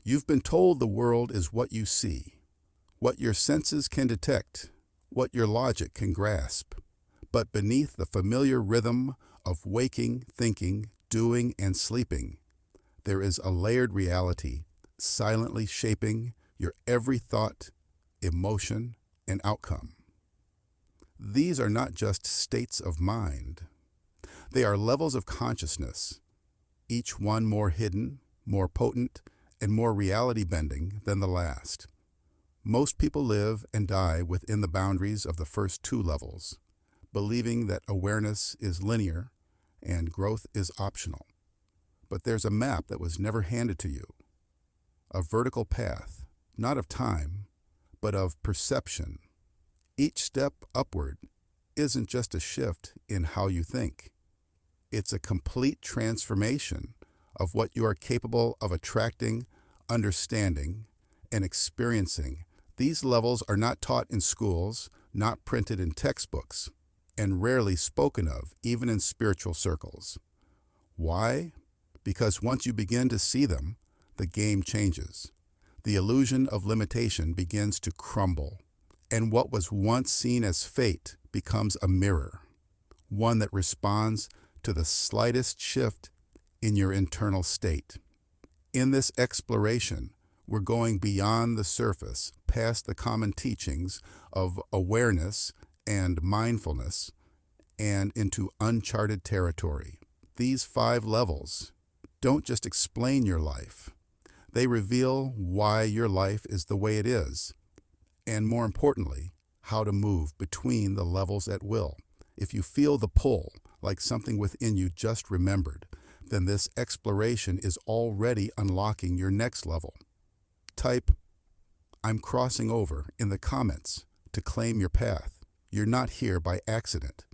You've been told the world is what you see, what your senses can detect, what your logic can grasp. But beneath the familiar rhythm of waking, thinking, doing, and sleeping, there is a layered reality silently shaping your every thought, emotion, and outcome. These are not just states of mind. They are levels of consciousness, each one more hidden, more potent, and more reality-bending than the last. Most people live and die within the boundaries of the first two levels, believing that awareness is linear and growth is optional. But there's a map that was never handed to you, a vertical path, not of time, but of perception. Each step upward isn't just a shift in how you think. It's a complete transformation of what you are capable of attracting, understanding, and experiencing. These levels are not taught in schools, not printed in textbooks, and rarely spoken of, even in spiritual circles. Why? Because once you begin to see them, the game changes. The illusion of limitation begins to crumble, and what was once seen as fate becomes a mirror, one that responds to the slightest shift in your internal state. In this exploration, we're going beyond the surface, past the common teachings of awareness and mindfulness, and into uncharted territory. These 5 levels don't just explain your life. They reveal why your life is the way it is, and more importantly, how to move between the levels at will. If you feel the pull, like something within you just remembered, then this exploration is already unlocking your next level. Type, "I'm crossing over" in the comments to claim your path. You're not here by accident.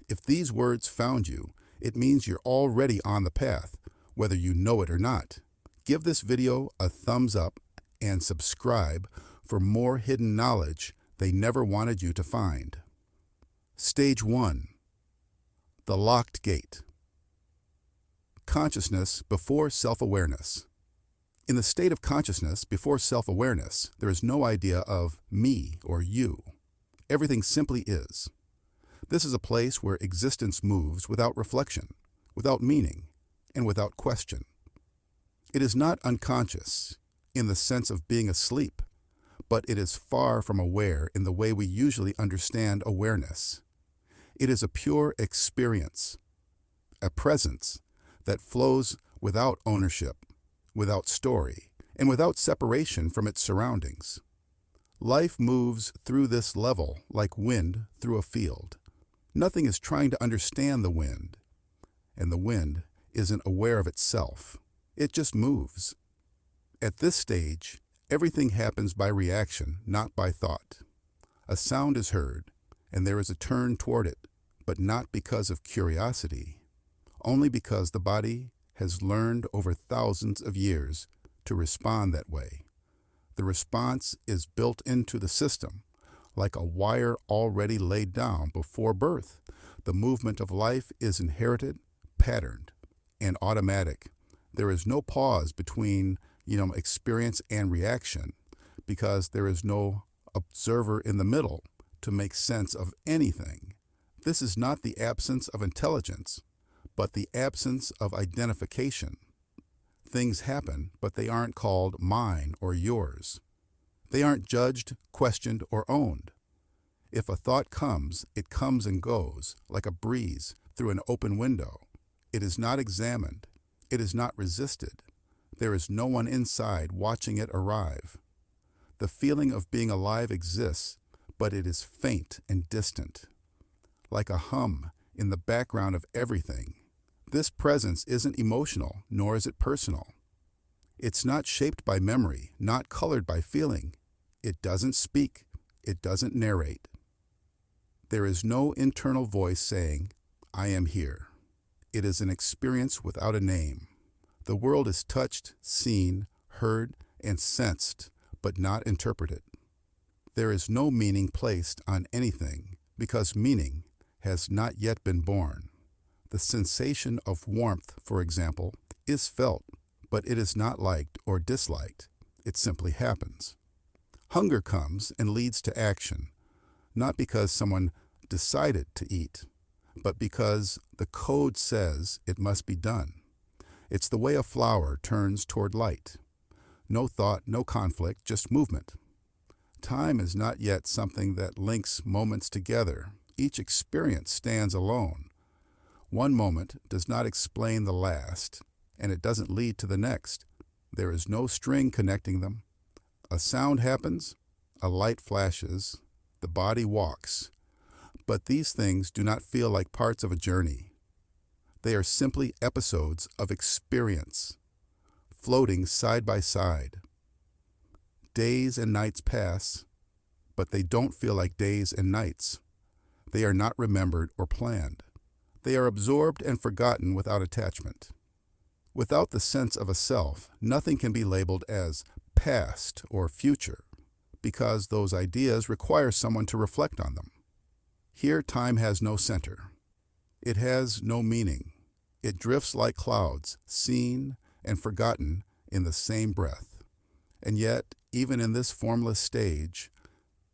If these words found you, it means you're already on the path, whether you know it or not. Give this video a thumbs up and subscribe for more hidden knowledge they never wanted you to find. Stage 1. The Locked Gate. Consciousness before self-awareness. In the state of consciousness before self-awareness, there is no idea of me or you. Everything simply is. This is a place where existence moves without reflection, without meaning, and without question. It is not unconscious in the sense of being asleep, but it is far from aware in the way we usually understand awareness. It is a pure experience, a presence that flows without ownership, without story, and without separation from its surroundings. Life moves through this level like wind through a field. Nothing is trying to understand the wind, and the wind isn't aware of itself. It just moves. At this stage, everything happens by reaction, not by thought. A sound is heard, and there is a turn toward it, but not because of curiosity, only because the body has learned over thousands of years to respond that way. The response is built into the system, like a wire already laid down before birth. The movement of life is inherited, patterned, and automatic. There is no pause between, experience and reaction, because there is no observer in the middle to make sense of anything. This is not the absence of intelligence, but the absence of identification. Things happen, but they aren't called mine or yours. They aren't judged, questioned, or owned. If a thought comes, it comes and goes, like a breeze through an open window. It is not examined. It is not resisted. There is no one inside watching it arrive. The feeling of being alive exists, but it is faint and distant, like a hum in the background of everything. This presence isn't emotional, nor is it personal. It's not shaped by memory, not colored by feeling. It doesn't speak. It doesn't narrate. There is no internal voice saying, "I am here." It is an experience without a name. The world is touched, seen, heard, and sensed, but not interpreted. There is no meaning placed on anything, because meaning has not yet been born. The sensation of warmth, for example, is felt, but it is not liked or disliked. it simply happens. Hunger comes and leads to action, not because someone decided to eat, but because the code says it must be done. It's the way a flower turns toward light. No thought, no conflict, just movement. Time is not yet something that links moments together. Each experience stands alone. One moment does not explain the last, and it doesn't lead to the next. There is no string connecting them. A sound happens, a light flashes, the body walks. But these things do not feel like parts of a journey. They are simply episodes of experience, floating side by side. Days and nights pass, but they don't feel like days and nights. They are not remembered or planned. They are absorbed and forgotten without attachment. Without the sense of a self, nothing can be labeled as past or future, because those ideas require someone to reflect on them. Here, time has no center. It has no meaning. It drifts like clouds, seen and forgotten in the same breath. And yet, even in this formless stage,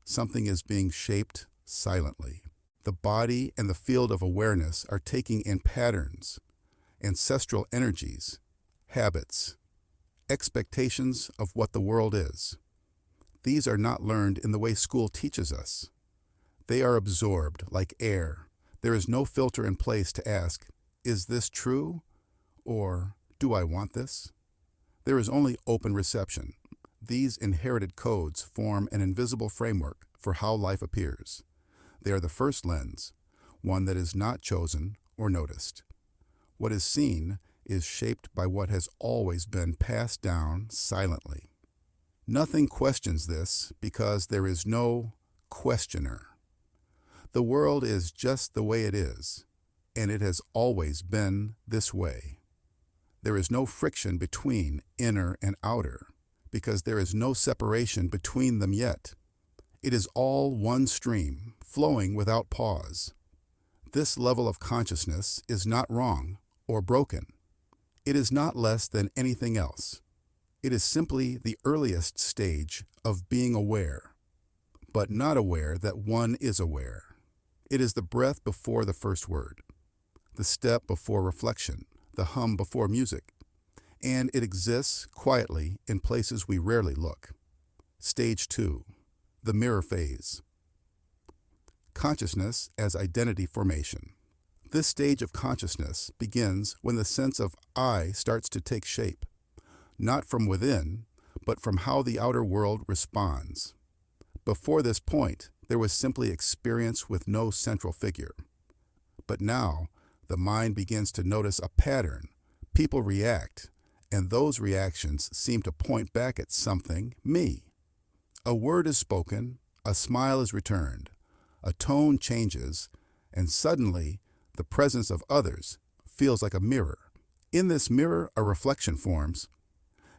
something is being shaped silently. The body and the field of awareness are taking in patterns, ancestral energies, habits, expectations of what the world is. These are not learned in the way school teaches us. They are absorbed like air. There is no filter in place to ask, is this true? Or, do I want this? There is only open reception. These inherited codes form an invisible framework for how life appears. They are the first lens, one that is not chosen or noticed. What is seen is shaped by what has always been passed down silently. Nothing questions this because there is no questioner. The world is just the way it is, and it has always been this way. There is no friction between inner and outer, because there is no separation between them yet. It is all one stream, flowing without pause. This level of consciousness is not wrong or broken. It is not less than anything else. It is simply the earliest stage of being aware, but not aware that one is aware. It is the breath before the first word, the step before reflection, the hum before music, and it exists quietly in places we rarely look. Stage 2, the mirror phase. Consciousness as identity formation. This stage of consciousness begins when the sense of I starts to take shape, not from within, but from how the outer world responds. Before this point, there was simply experience with no central figure. But now, the mind begins to notice a pattern. People react, and those reactions seem to point back at something, me. A word is spoken, a smile is returned, a tone changes, and suddenly, the presence of others feels like a mirror. In this mirror, a reflection forms.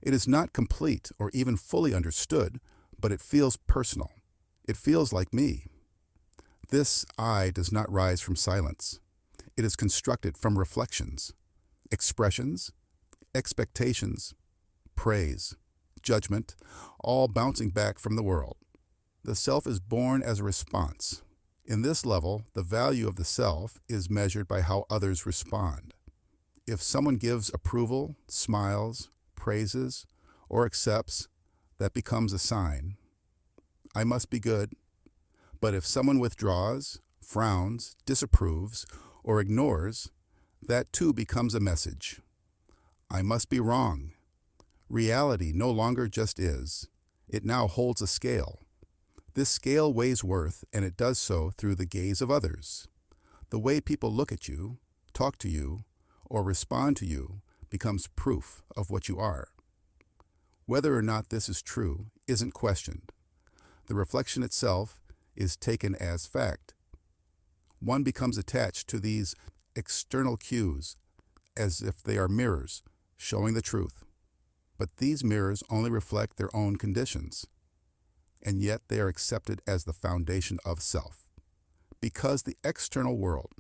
It is not complete or even fully understood, but it feels personal. It feels like me. This I does not rise from silence. It is constructed from reflections, expressions, expectations, praise, judgment, all bouncing back from the world. The self is born as a response. In this level, the value of the self is measured by how others respond. If someone gives approval, smiles, praises, or accepts, that becomes a sign. I must be good. But if someone withdraws, frowns, disapproves, or ignores, that too becomes a message. I must be wrong. Reality no longer just is. It now holds a scale. This scale weighs worth, and it does so through the gaze of others. The way people look at you, talk to you, or respond to you becomes proof of what you are. Whether or not this is true isn't questioned. The reflection itself is taken as fact. One becomes attached to these external cues as if they are mirrors showing the truth. But these mirrors only reflect their own conditions, and yet they are accepted as the foundation of self. Because the external world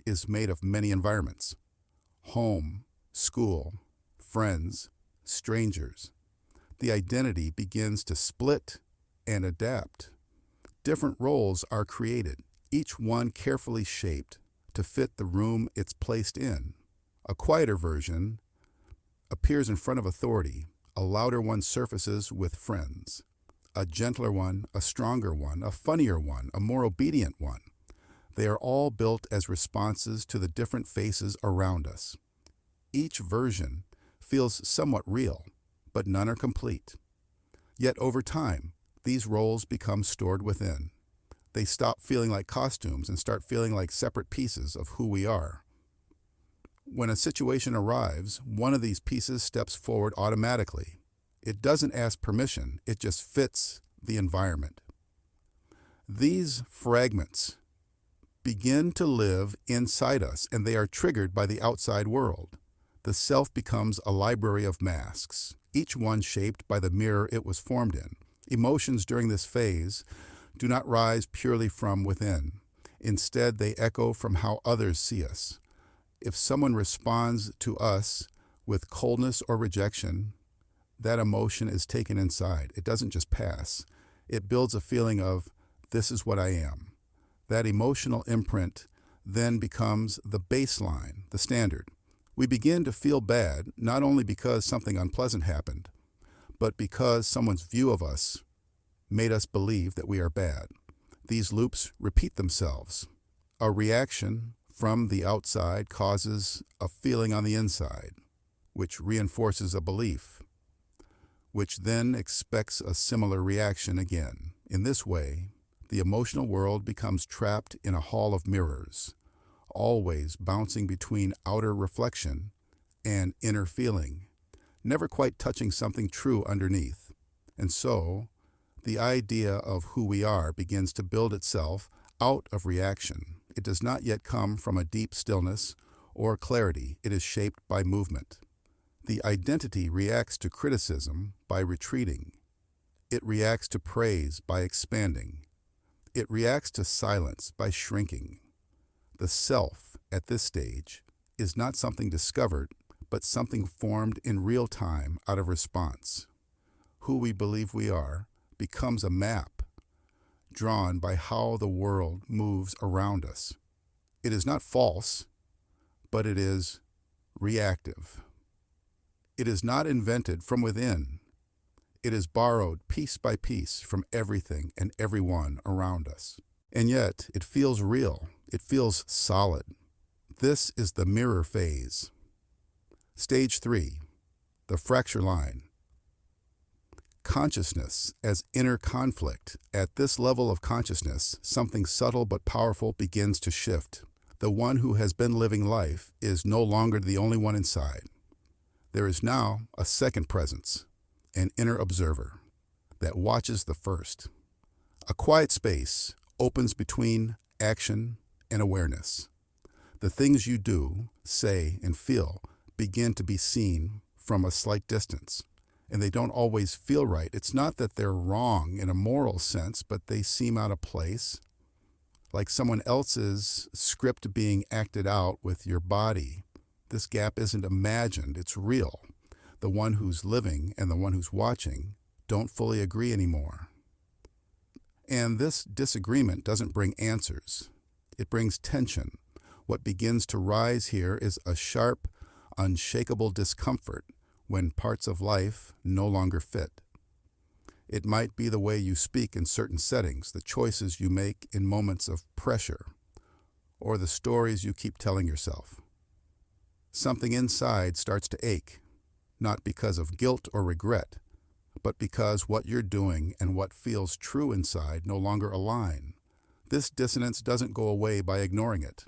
is made of many environments: home, school, friends, strangers. the identity begins to split and adapt. Different roles are created, each one carefully shaped to fit the room it's placed in. A quieter version appears in front of authority, a louder one surfaces with friends. A gentler one, a stronger one, a funnier one, a more obedient one. They are all built as responses to the different faces around us. Each version feels somewhat real, but none are complete. Yet over time, these roles become stored within. They stop feeling like costumes and start feeling like separate pieces of who we are. When a situation arrives, one of these pieces steps forward automatically. It doesn't ask permission, it just fits the environment. These fragments begin to live inside us, and they are triggered by the outside world. The self becomes a library of masks, each one shaped by the mirror it was formed in. Emotions during this phase do not rise purely from within. Instead, they echo from how others see us. If someone responds to us with coldness or rejection, that emotion is taken inside. It doesn't just pass. It builds a feeling of, this is what I am. That emotional imprint then becomes the baseline, the standard. We begin to feel bad, not only because something unpleasant happened, but because someone's view of us made us believe that we are bad. These loops repeat themselves. A reaction from the outside causes a feeling on the inside, which reinforces a belief, which then expects a similar reaction again. In this way, the emotional world becomes trapped in a hall of mirrors, always bouncing between outer reflection and inner feeling, never quite touching something true underneath. And so, the idea of who we are begins to build itself out of reaction. It does not yet come from a deep stillness or clarity. It is shaped by movement. The identity reacts to criticism by retreating. It reacts to praise by expanding. It reacts to silence by shrinking. The self, at this stage, is not something discovered, but something formed in real time out of response. Who we believe we are becomes a map drawn by how the world moves around us. It is not false, but it is reactive. It is not invented from within. It is borrowed piece by piece from everything and everyone around us. And yet, it feels real. It feels solid. This is the mirror phase. Stage 3, the fracture line. Consciousness as inner conflict. At this level of consciousness, something subtle but powerful begins to shift. The one who has been living life is no longer the only one inside. There is now a second presence, an inner observer, that watches the first. A quiet space opens between action and awareness. The things you do, say, and feel begin to be seen from a slight distance, and they don't always feel right. It's not that they're wrong in a moral sense, but they seem out of place, like someone else's script being acted out with your body. This gap isn't imagined, it's real. The one who's living and the one who's watching don't fully agree anymore. And this disagreement doesn't bring answers. It brings tension. What begins to rise here is a sharp, unshakable discomfort when parts of life no longer fit. It might be the way you speak in certain settings, the choices you make in moments of pressure, or the stories you keep telling yourself. Something inside starts to ache, not because of guilt or regret, but because what you're doing and what feels true inside no longer align. This dissonance doesn't go away by ignoring it.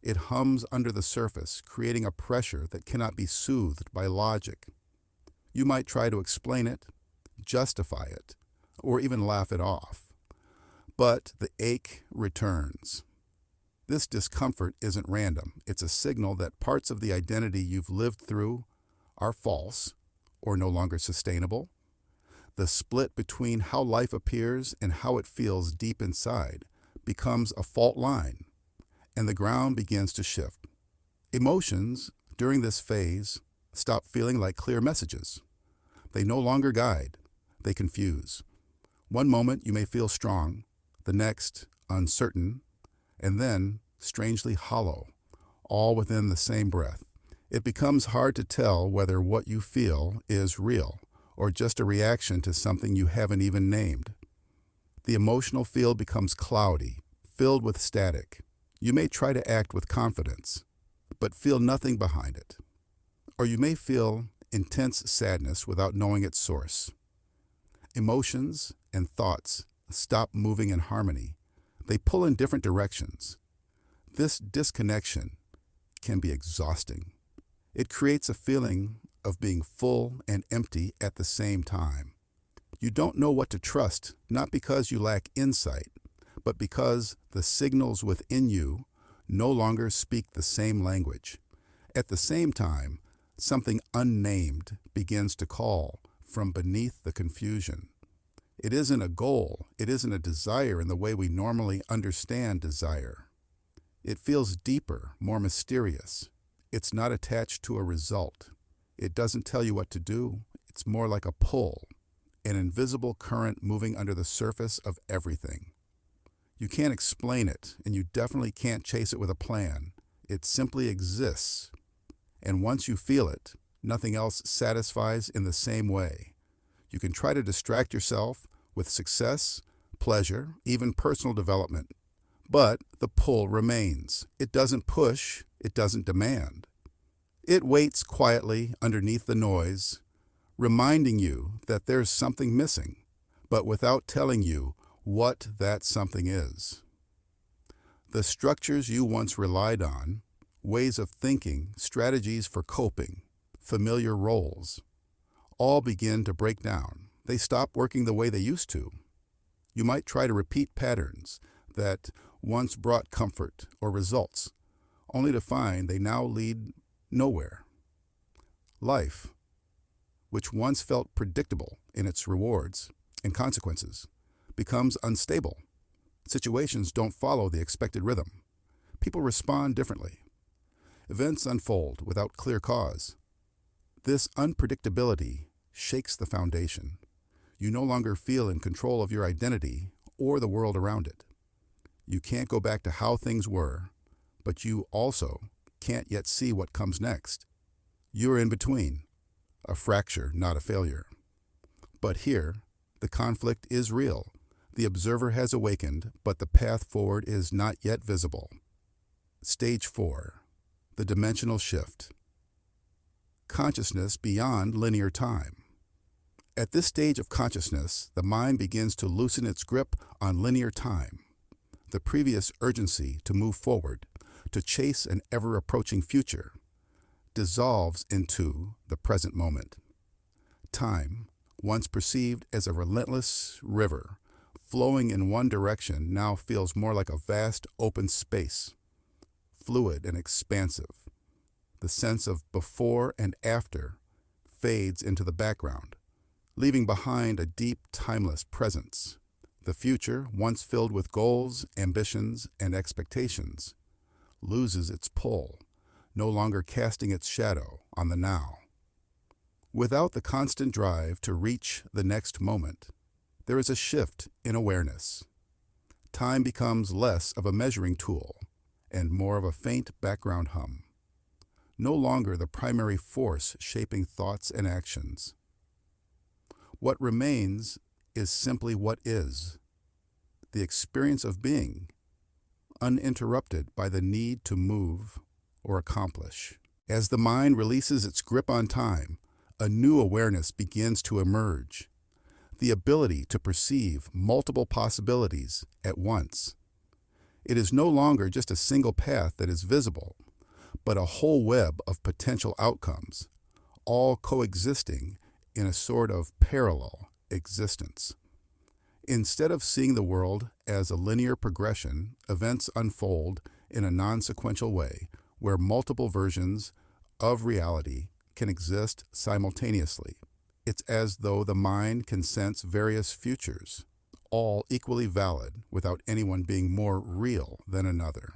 It hums under the surface, creating a pressure that cannot be soothed by logic. You might try to explain it, justify it, or even laugh it off. But the ache returns. This discomfort isn't random. It's a signal that parts of the identity you've lived through are false or no longer sustainable. The split between how life appears and how it feels deep inside becomes a fault line, and the ground begins to shift. Emotions during this phase stop feeling like clear messages. They no longer guide, they confuse. One moment you may feel strong, the next uncertain, and then strangely hollow, all within the same breath. It becomes hard to tell whether what you feel is real or just a reaction to something you haven't even named. The emotional field becomes cloudy, filled with static. You may try to act with confidence, but feel nothing behind it. Or you may feel intense sadness without knowing its source. Emotions and thoughts stop moving in harmony. They pull in different directions. This disconnection can be exhausting. It creates a feeling of being full and empty at the same time. You don't know what to trust, not because you lack insight, but because the signals within you no longer speak the same language. At the same time, something unnamed begins to call from beneath the confusion. It isn't a goal, it isn't a desire in the way we normally understand desire. It feels deeper, more mysterious. It's not attached to a result. It doesn't tell you what to do. It's more like a pull, an invisible current moving under the surface of everything. You can't explain it, and you definitely can't chase it with a plan. It simply exists. And once you feel it, nothing else satisfies in the same way. You can try to distract yourself with success, pleasure, even personal development. But the pull remains. It doesn't push, it doesn't demand. It waits quietly underneath the noise, reminding you that there's something missing, but without telling you what that something is. The structures you once relied on, ways of thinking, strategies for coping, familiar roles, all begin to break down. They stop working the way they used to. You might try to repeat patterns that once brought comfort or results, only to find they now lead nowhere. Life, which once felt predictable in its rewards and consequences, becomes unstable. Situations don't follow the expected rhythm. People respond differently. Events unfold without clear cause. This unpredictability shakes the foundation. You no longer feel in control of your identity or the world around it. You can't go back to how things were, but you also can't yet see what comes next. You're in between, a fracture, not a failure. But here, the conflict is real. The observer has awakened, but the path forward is not yet visible. Stage 4. The dimensional shift. Consciousness beyond linear time. At this stage of consciousness, the mind begins to loosen its grip on linear time. The previous urgency to move forward, to chase an ever-approaching future, dissolves into the present moment. Time, once perceived as a relentless river, flowing in one direction, now feels more like a vast open space, fluid and expansive. The sense of before and after fades into the background, leaving behind a deep, timeless presence. The future, once filled with goals, ambitions, and expectations, loses its pull, no longer casting its shadow on the now. Without the constant drive to reach the next moment, there is a shift in awareness. Time becomes less of a measuring tool and more of a faint background hum. No longer the primary force shaping thoughts and actions. What remains is simply what is, the experience of being, uninterrupted by the need to move or accomplish. As the mind releases its grip on time, a new awareness begins to emerge, the ability to perceive multiple possibilities at once. It is no longer just a single path that is visible, but a whole web of potential outcomes, all coexisting in a sort of parallel existence. Instead of seeing the world as a linear progression, events unfold in a non-sequential way where multiple versions of reality can exist simultaneously. It's as though the mind can sense various futures, all equally valid without anyone being more real than another.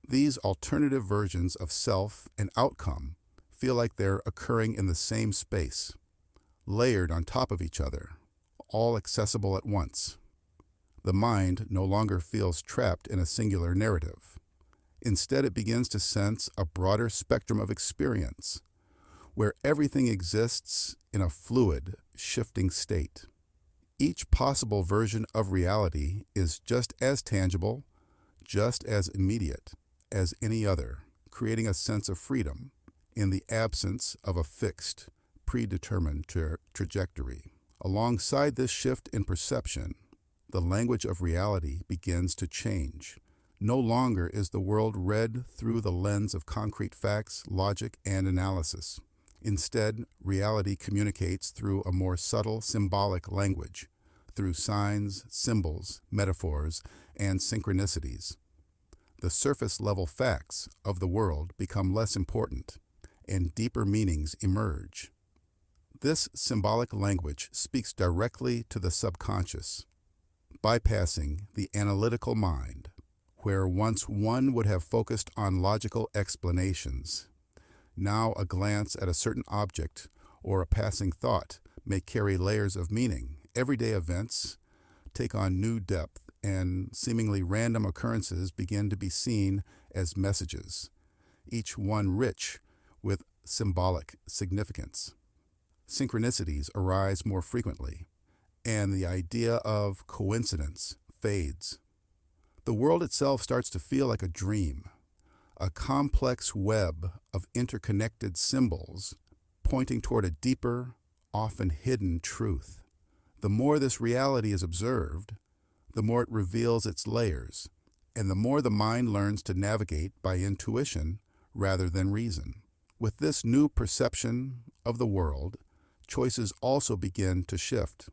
These alternative versions of self and outcome feel like they're occurring in the same space, layered on top of each other, all accessible at once. The mind no longer feels trapped in a singular narrative. Instead, it begins to sense a broader spectrum of experience, where everything exists in a fluid, shifting state. Each possible version of reality is just as tangible, just as immediate as any other, creating a sense of freedom in the absence of a fixed, predetermined trajectory. Alongside this shift in perception, the language of reality begins to change. No longer is the world read through the lens of concrete facts, logic, and analysis. Instead, reality communicates through a more subtle symbolic language, through signs, symbols, metaphors, and synchronicities. The surface-level facts of the world become less important, and deeper meanings emerge. This symbolic language speaks directly to the subconscious, bypassing the analytical mind, where once one would have focused on logical explanations. Now a glance at a certain object or a passing thought may carry layers of meaning. Everyday events take on new depth, and seemingly random occurrences begin to be seen as messages, each one rich with symbolic significance. Synchronicities arise more frequently, and the idea of coincidence fades. The world itself starts to feel like a dream, a complex web of interconnected symbols pointing toward a deeper, often hidden truth. The more this reality is observed, the more it reveals its layers, and the more the mind learns to navigate by intuition rather than reason. With this new perception of the world, choices also begin to shift.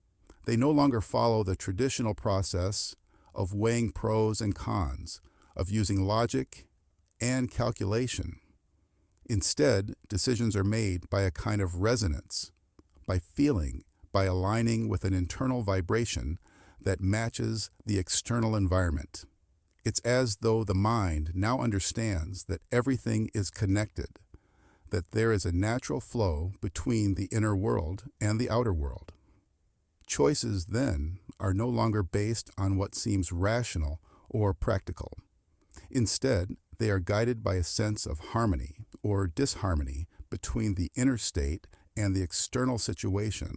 They no longer follow the traditional process of weighing pros and cons, of using logic and calculation. Instead, decisions are made by a kind of resonance, by feeling, by aligning with an internal vibration that matches the external environment. It's as though the mind now understands that everything is connected, that there is a natural flow between the inner world and the outer world. Choices, then, are no longer based on what seems rational or practical. Instead, they are guided by a sense of harmony or disharmony between the inner state and the external situation.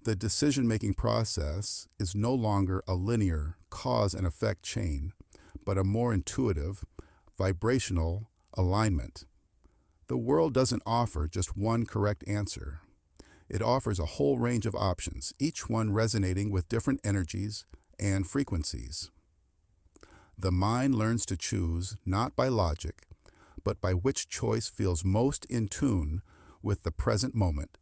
The decision-making process is no longer a linear cause and effect chain, but a more intuitive, vibrational alignment. The world doesn't offer just one correct answer. It offers a whole range of options, each one resonating with different energies and frequencies. The mind learns to choose not by logic, but by which choice feels most in tune with the present moment,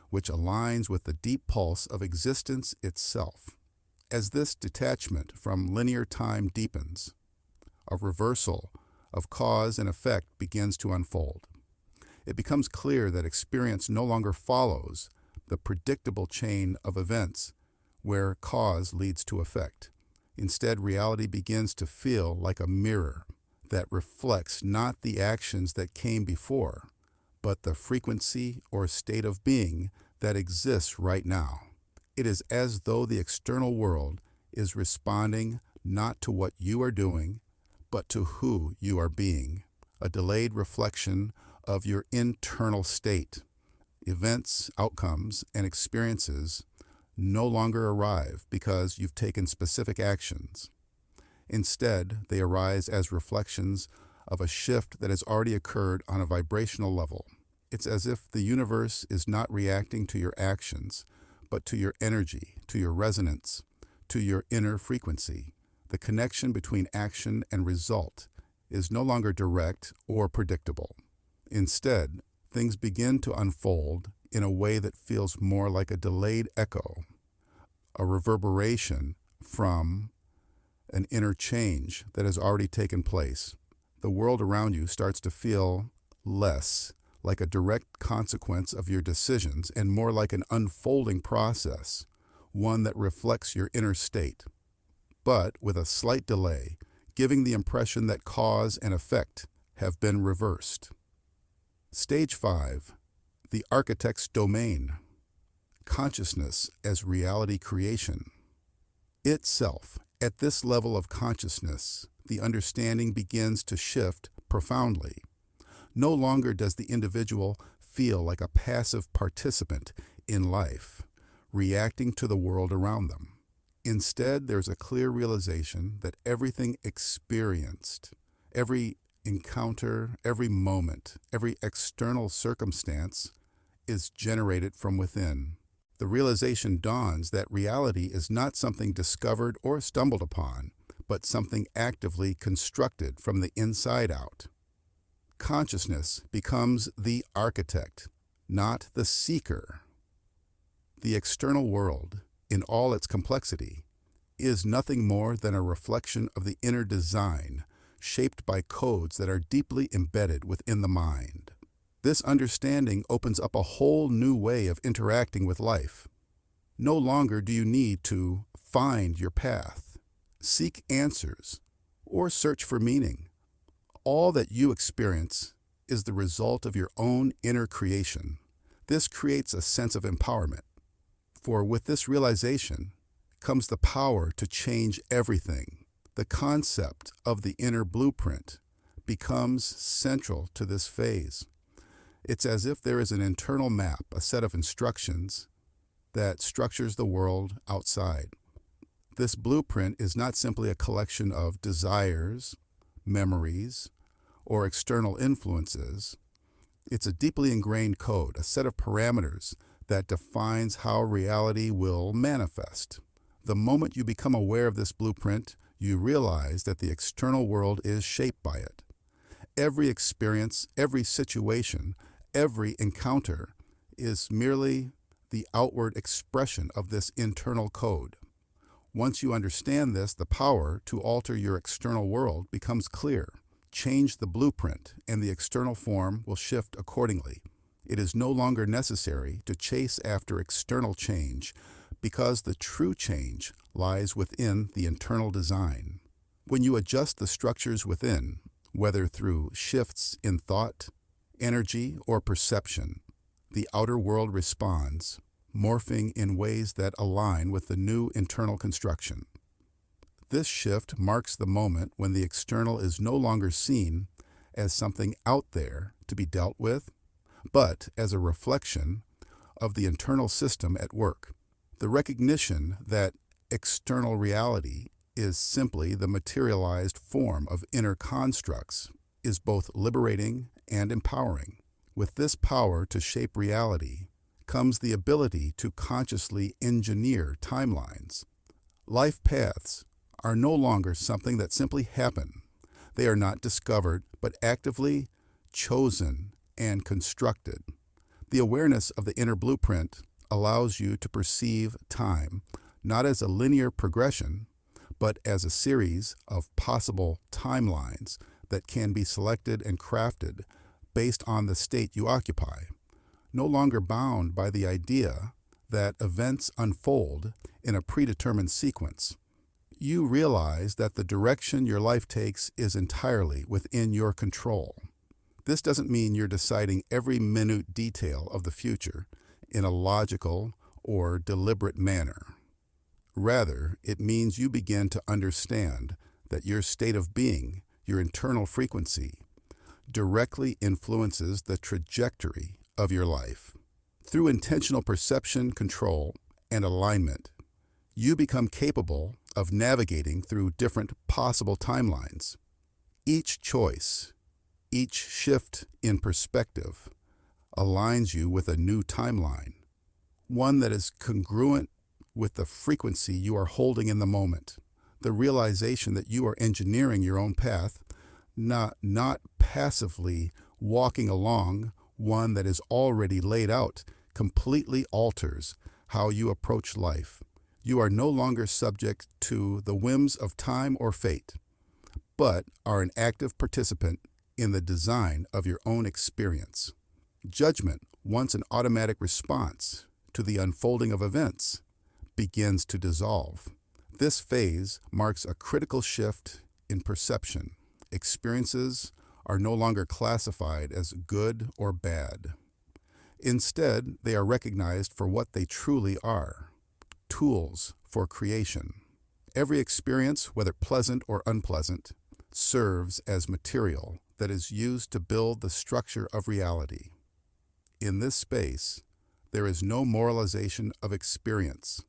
which aligns with the deep pulse of existence itself. As this detachment from linear time deepens, a reversal of cause and effect begins to unfold. It becomes clear that experience no longer follows the predictable chain of events where cause leads to effect. Instead, reality begins to feel like a mirror that reflects not the actions that came before, but the frequency or state of being that exists right now. It is as though the external world is responding not to what you are doing, but to who you are being, a delayed reflection of your internal state. Events, outcomes, and experiences no longer arrive because you've taken specific actions. Instead, they arise as reflections of a shift that has already occurred on a vibrational level. It's as if the universe is not reacting to your actions, but to your energy, to your resonance, to your inner frequency. The connection between action and result is no longer direct or predictable. Instead, things begin to unfold in a way that feels more like a delayed echo, a reverberation from an inner change that has already taken place. The world around you starts to feel less like a direct consequence of your decisions and more like an unfolding process, one that reflects your inner state, but with a slight delay, giving the impression that cause and effect have been reversed. Stage 5, the architect's domain. consciousness as reality creation. Itself, at this level of consciousness, the understanding begins to shift profoundly. No longer does the individual feel like a passive participant in life, reacting to the world around them. Instead, there's a clear realization that everything experienced, every encounter, every moment, every external circumstance is generated from within. The realization dawns that reality is not something discovered or stumbled upon, but something actively constructed from the inside out. Consciousness becomes the architect, not the seeker. The external world, in all its complexity, is nothing more than a reflection of the inner design, shaped by codes that are deeply embedded within the mind. This understanding opens up a whole new way of interacting with life. No longer do you need to find your path, seek answers, or search for meaning. All that you experience is the result of your own inner creation. This creates a sense of empowerment. For with this realization comes the power to change everything. The concept of the inner blueprint becomes central to this phase. It's as if there is an internal map, a set of instructions that structures the world outside. This blueprint is not simply a collection of desires, memories, or external influences. It's a deeply ingrained code, a set of parameters that defines how reality will manifest. The moment you become aware of this blueprint, you realize that the external world is shaped by it. Every experience, every situation, every encounter is merely the outward expression of this internal code. Once you understand this, the power to alter your external world becomes clear. Change the blueprint, and the external form will shift accordingly. It is no longer necessary to chase after external change because the true change lies within the internal design. When you adjust the structures within, whether through shifts in thought, energy, or perception, the outer world responds, morphing in ways that align with the new internal construction. This shift marks the moment when the external is no longer seen as something out there to be dealt with, but as a reflection of the internal system at work. The recognition that external reality is simply the materialized form of inner constructs is both liberating and empowering. With this power to shape reality comes the ability to consciously engineer timelines. Life paths are no longer something that simply happen. They are not discovered, but actively chosen and constructed. The awareness of the inner blueprint allows you to perceive time not as a linear progression, but as a series of possible timelines that can be selected and crafted based on the state you occupy. No longer bound by the idea that events unfold in a predetermined sequence, you realize that the direction your life takes is entirely within your control. This doesn't mean you're deciding every minute detail of the future in a logical or deliberate manner. Rather, it means you begin to understand that your state of being, your internal frequency, directly influences the trajectory of your life. Through intentional perception, control, and alignment, you become capable of navigating through different possible timelines. Each choice, each shift in perspective, aligns you with a new timeline, one that is congruent with the frequency you are holding in the moment. The realization that you are engineering your own path, not passively walking along one that is already laid out, completely alters how you approach life. You are no longer subject to the whims of time or fate, but are an active participant in the design of your own experience. Judgment, once an automatic response to the unfolding of events, begins to dissolve. This phase marks a critical shift in perception. Experiences are no longer classified as good or bad. Instead, they are recognized for what they truly are: tools for creation. Every experience, whether pleasant or unpleasant, serves as material that is used to build the structure of reality. In this space, there is no moralization of experience.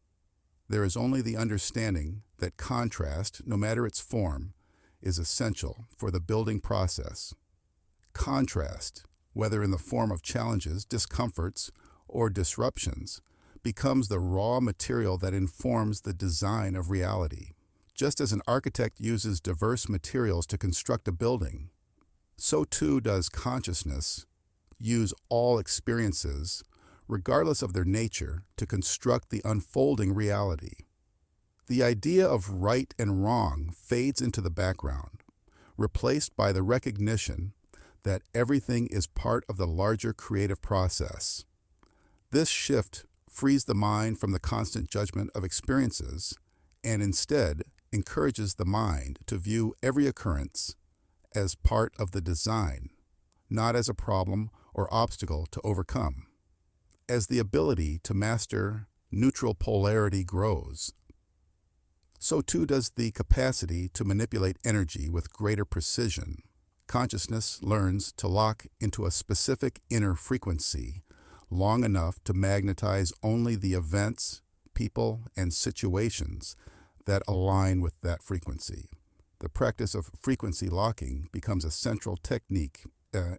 There is only the understanding that contrast, no matter its form, is essential for the building process. Contrast, whether in the form of challenges, discomforts, or disruptions, becomes the raw material that informs the design of reality. Just as an architect uses diverse materials to construct a building, so too does consciousness use all experiences, regardless of their nature, to construct the unfolding reality. The idea of right and wrong fades into the background, replaced by the recognition that everything is part of the larger creative process. This shift frees the mind from the constant judgment of experiences and instead encourages the mind to view every occurrence as part of the design, not as a problem or obstacle to overcome. As the ability to master neutral polarity grows, so too does the capacity to manipulate energy with greater precision. Consciousness learns to lock into a specific inner frequency long enough to magnetize only the events, people, and situations that align with that frequency. The practice of frequency locking becomes a central technique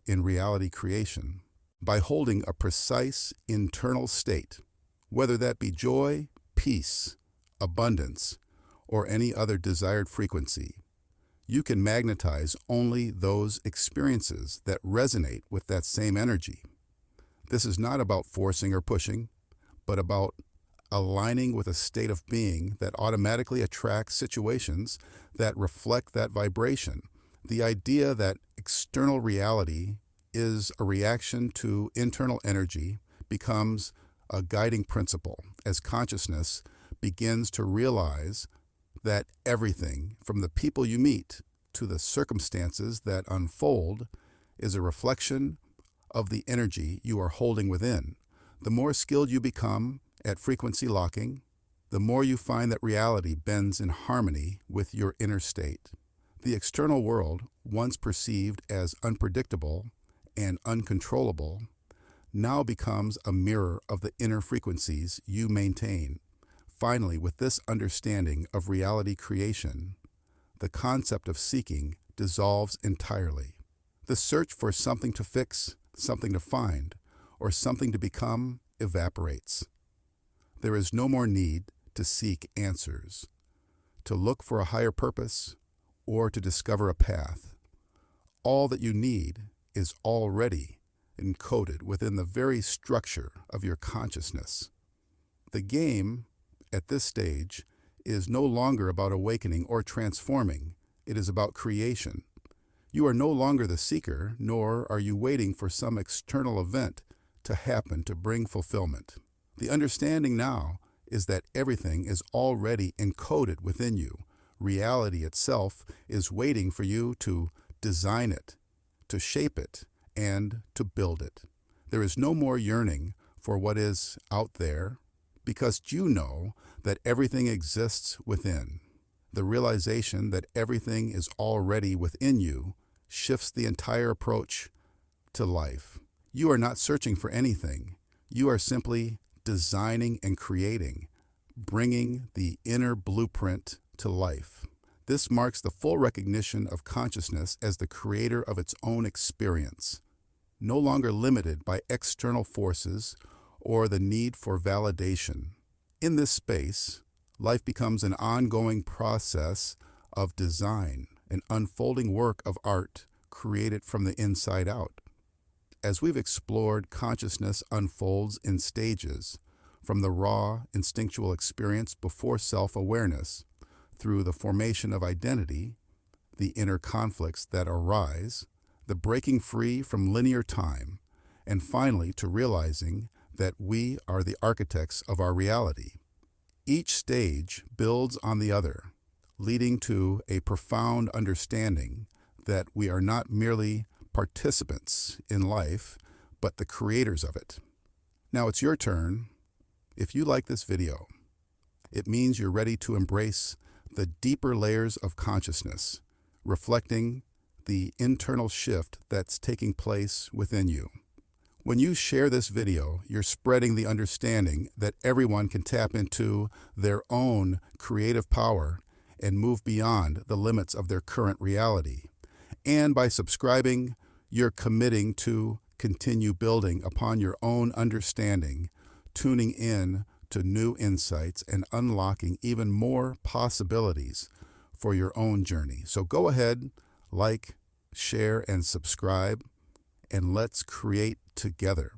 in reality creation. By holding a precise internal state, whether that be joy, peace, abundance, or any other desired frequency, you can magnetize only those experiences that resonate with that same energy. This is not about forcing or pushing, but about aligning with a state of being that automatically attracts situations that reflect that vibration. The idea that external reality is a reaction to internal energy becomes a guiding principle as consciousness begins to realize that everything, from the people you meet to the circumstances that unfold, is a reflection of the energy you are holding within. The more skilled you become at frequency locking, the more you find that reality bends in harmony with your inner state. The external world, once perceived as unpredictable and uncontrollable, now becomes a mirror of the inner frequencies you maintain. Finally, with this understanding of reality creation, the concept of seeking dissolves entirely. The search for something to fix, something to find, or something to become evaporates. There is no more need to seek answers, to look for a higher purpose, or to discover a path. All that you need is already encoded within the very structure of your consciousness. The game, at this stage, is no longer about awakening or transforming. It is about creation. You are no longer the seeker, nor are you waiting for some external event to happen to bring fulfillment. The understanding now is that everything is already encoded within you. Reality itself is waiting for you to design it, to shape it, and to build it. There is no more yearning for what is out there, because you know that everything exists within. The realization that everything is already within you shifts the entire approach to life. You are not searching for anything. You are simply designing and creating, bringing the inner blueprint to life. This marks the full recognition of consciousness as the creator of its own experience, no longer limited by external forces or the need for validation. In this space, life becomes an ongoing process of design, an unfolding work of art created from the inside out. As we've explored, consciousness unfolds in stages, from the raw, instinctual experience before self-awareness, through the formation of identity, the inner conflicts that arise, the breaking free from linear time, and finally to realizing that we are the architects of our reality. Each stage builds on the other, leading to a profound understanding that we are not merely participants in life, but the creators of it. Now it's your turn. If you like this video, it means you're ready to embrace the deeper layers of consciousness, reflecting the internal shift that's taking place within you. When you share this video, you're spreading the understanding that everyone can tap into their own creative power and move beyond the limits of their current reality. And by subscribing, you're committing to continue building upon your own understanding, tuning in to new insights and unlocking even more possibilities for your own journey. So go ahead, like, share, and subscribe, and let's create together.